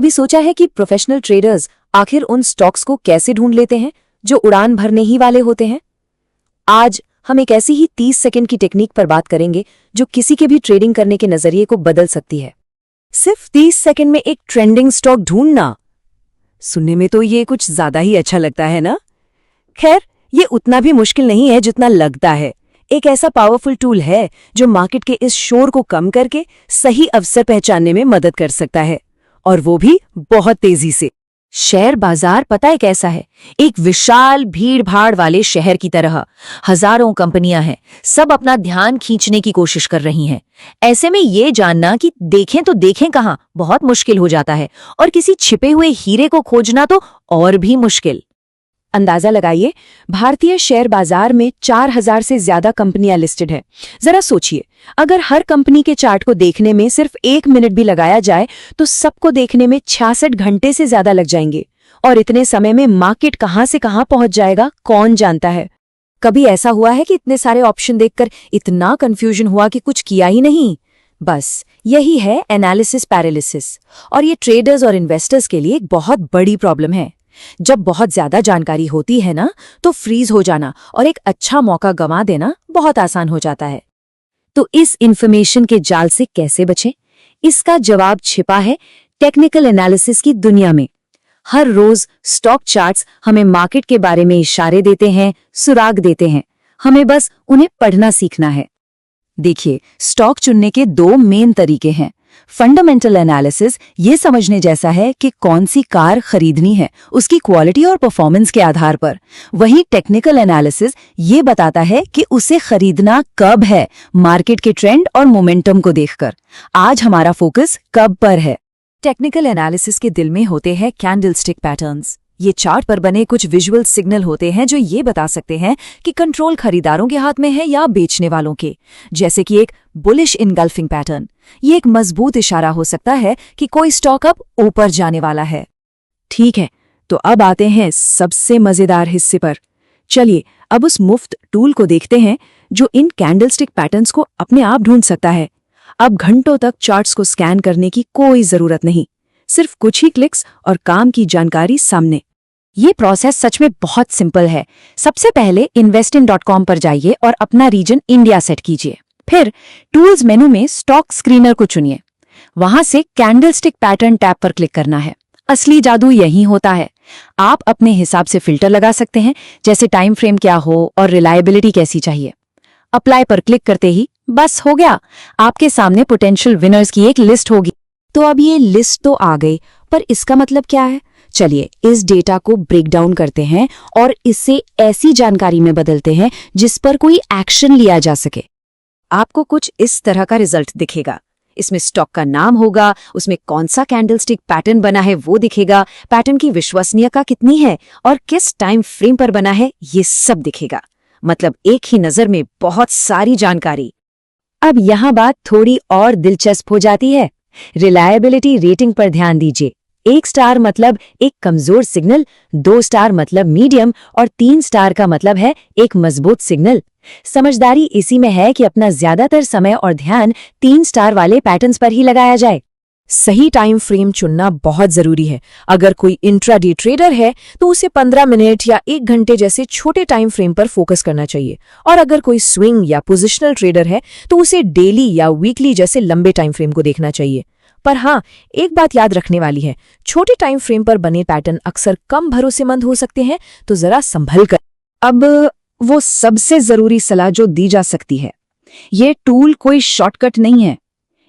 कभी सोचा है कि प्रोफेशनल ट्रेडर्स आखिर उन स्टॉक्स को कैसे ढूंढ लेते हैं जो उड़ान भरने ही वाले होते हैं? आज हम एक ऐसी ही 30 सेकंड की टेक्निक पर बात करेंगे जो किसी के भी ट्रेडिंग करने के नजरिए को बदल सकती है। सिर्फ 30 सेकंड में एक ट्रेंडिंग स्टॉक ढूंढना। सुनने में तो ये कुछ ज्यादा ही अच्छा लगता है ना? खैर, ये उतना भी मुश्किल नहीं है जितना लगता है। एक ऐसा पावरफुल टूल है जो मार्केट के इस शोर को कम करके सही अवसर पहचानने में मदद कर सकता है, और वो भी बहुत तेजी से। शेयर बाजार पता है कैसा है? एक विशाल भीड़ भाड़ वाले शहर की तरह। हजारों कंपनियां हैं, सब अपना ध्यान खींचने की कोशिश कर रही हैं। ऐसे में ये जानना कि देखें तो देखें कहां बहुत मुश्किल हो जाता है, और किसी छिपे हुए हीरे को खोजना तो और भी मुश्किल। अंदाजा लगाइए, भारतीय शेयर बाजार में 4000 से ज्यादा कंपनियां लिस्टेड है। जरा सोचिए, अगर हर कंपनी के चार्ट को देखने में सिर्फ 1 मिनट भी लगाया जाए तो सबको देखने में 66 घंटे से ज्यादा लग जाएंगे। और इतने समय में मार्केट कहां से कहां पहुंच जाएगा, कौन जानता है। कभी ऐसा हुआ है कि इतने सारे ऑप्शन देखकर इतना कंफ्यूजन हुआ कि कुछ किया ही नहीं? बस यही है एनालिसिस पैरालिसिस, और ये ट्रेडर्स और इन्वेस्टर्स के लिए एक बहुत बड़ी प्रॉब्लम है। जब बहुत ज्यादा जानकारी होती है ना, तो फ्रीज हो जाना और एक अच्छा मौका गंवा देना बहुत आसान हो जाता है। तो इस इंफॉर्मेशन के जाल से कैसे बचें? इसका जवाब छिपा है टेक्निकल एनालिसिस की दुनिया में। हर रोज स्टॉक चार्ट्स हमें मार्केट के बारे में इशारे देते हैं, सुराग देते हैं। हमें बस उन्हें पढ़ना सीखना है। देखिए, स्टॉक चुनने के 2 मेन तरीके हैं। फंडामेंटल एनालिसिस ये समझने जैसा है कि कौन सी कार खरीदनी है उसकी क्वालिटी और परफॉर्मेंस के आधार पर। वहीं टेक्निकल एनालिसिस ये बताता है कि उसे खरीदना कब है, मार्केट के ट्रेंड और मोमेंटम को देखकर। आज हमारा फोकस कब पर है। टेक्निकल एनालिसिस के दिल में होते हैं कैंडलस्टिक पैटर्न्स। ये चार्ट पर बने कुछ विजुअल सिग्नल होते हैं जो ये बता सकते हैं कि कंट्रोल खरीदारों के हाथ में है या बेचने वालों के। जैसे कि एक बुलिश इनगल्फिंग पैटर्न, ये एक मजबूत इशारा हो सकता है कि कोई स्टॉक अब ऊपर जाने वाला है। ठीक है, तो अब आते हैं सबसे मजेदार हिस्से पर। चलिए अब उस मुफ्त टूल को देखते हैं जो इन कैंडलस्टिक पैटर्न्स को अपने आप ढूंढ सकता है। अब घंटों तक चार्ट्स को स्कैन करने की कोई जरूरत नहीं, सिर्फ कुछ ही क्लिक्स और काम की जानकारी सामने। ये प्रोसेस सच में बहुत सिंपल है। सबसे पहले investin.com पर जाइए और अपना रीजन इंडिया सेट कीजिए। फिर टूल्स मेनू में स्टॉक स्क्रीनर को चुनिए। वहां से कैंडलस्टिक पैटर्न टैब पर क्लिक करना है। असली जादू यही होता है। आप अपने हिसाब से फिल्टर लगा सकते हैं, जैसे टाइम फ्रेम क्या हो और रिलायबिलिटी कैसी चाहिए। अप्लाई पर क्लिक करते ही बस हो गया, आपके सामने पोटेंशियल विनर्स की एक लिस्ट होगी। तो अब ये लिस्ट तो आ गई, पर इसका मतलब क्या है? चलिए इस डेटा को ब्रेक डाउन करते हैं और इसे ऐसी जानकारी में बदलते हैं जिस पर कोई एक्शन लिया जा सके। आपको कुछ इस तरह का रिजल्ट दिखेगा। इसमें स्टॉक का नाम होगा, उसमें कौन सा कैंडलस्टिक पैटर्न बना है वो दिखेगा, पैटर्न की विश्वसनीयता कितनी है और किस टाइम फ्रेम पर बना है, ये सब दिखेगा। मतलब एक ही नजर में बहुत सारी जानकारी। अब यहाँ बात थोड़ी और दिलचस्प हो जाती है। रिलायबिलिटी रेटिंग पर ध्यान दीजिए। 1 स्टार मतलब एक कमजोर सिग्नल, 2 स्टार मतलब मीडियम और 3 स्टार का मतलब है एक मजबूत सिग्नल। समझदारी इसी में है कि अपना ज्यादातर समय और ध्यान 3 स्टार वाले पैटर्न्स पर ही लगाया जाए। सही टाइम फ्रेम चुनना बहुत जरूरी है। अगर कोई इंट्राडे ट्रेडर है तो उसे 15 मिनट या 1 घंटे जैसे छोटे टाइम फ्रेम पर फोकस करना चाहिए, और अगर कोई स्विंग या पोजिशनल ट्रेडर है तो उसे डेली या वीकली जैसे लंबे टाइम फ्रेम को देखना चाहिए। पर हाँ, एक बात याद रखने वाली है, छोटे टाइम फ्रेम पर बने पैटर्न अक्सर कम भरोसेमंद हो सकते हैं, तो जरा संभल कर। अब वो सबसे जरूरी सलाह जो दी जा सकती है, ये टूल कोई शॉर्टकट नहीं है,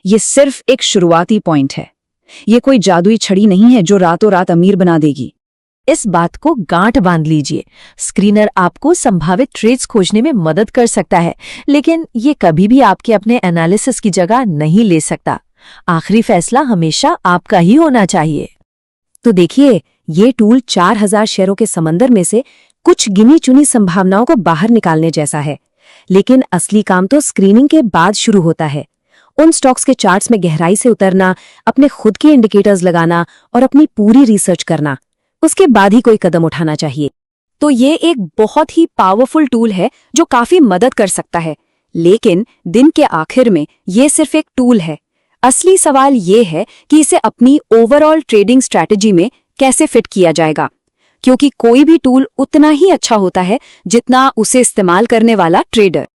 ये सिर्फ एक शुरुआती पॉइंट है। ये कोई जादुई छड़ी नहीं है जो रातों रात अमीर बना देगी। इस बात को गांठ बांध लीजिए। स्क्रीनर आपको संभावित ट्रेड्स खोजने में मदद कर सकता है, लेकिन ये कभी भी आपके अपने एनालिसिस की जगह नहीं ले सकता। आखिरी फैसला हमेशा आपका ही होना चाहिए। तो देखिए, ये टूल 4000 शेयरों के समंदर में से कुछ गिनी चुनी संभावनाओं को बाहर निकालने जैसा है, लेकिन असली काम तो स्क्रीनिंग के बाद शुरू होता है। उन स्टॉक्स के चार्ट्स में गहराई से उतरना, अपने खुद के इंडिकेटर्स लगाना और अपनी पूरी रिसर्च करना, उसके बाद ही कोई कदम उठाना चाहिए। तो ये एक बहुत ही पावरफुल टूल है जो काफी मदद कर सकता है, लेकिन दिन के आखिर में ये सिर्फ एक टूल है। असली सवाल ये है कि इसे अपनी ओवरऑल ट्रेडिंग स्ट्रैटेजी में कैसे फिट किया जाएगा, क्योंकि कोई भी टूल उतना ही अच्छा होता है जितना उसे इस्तेमाल करने वाला ट्रेडर।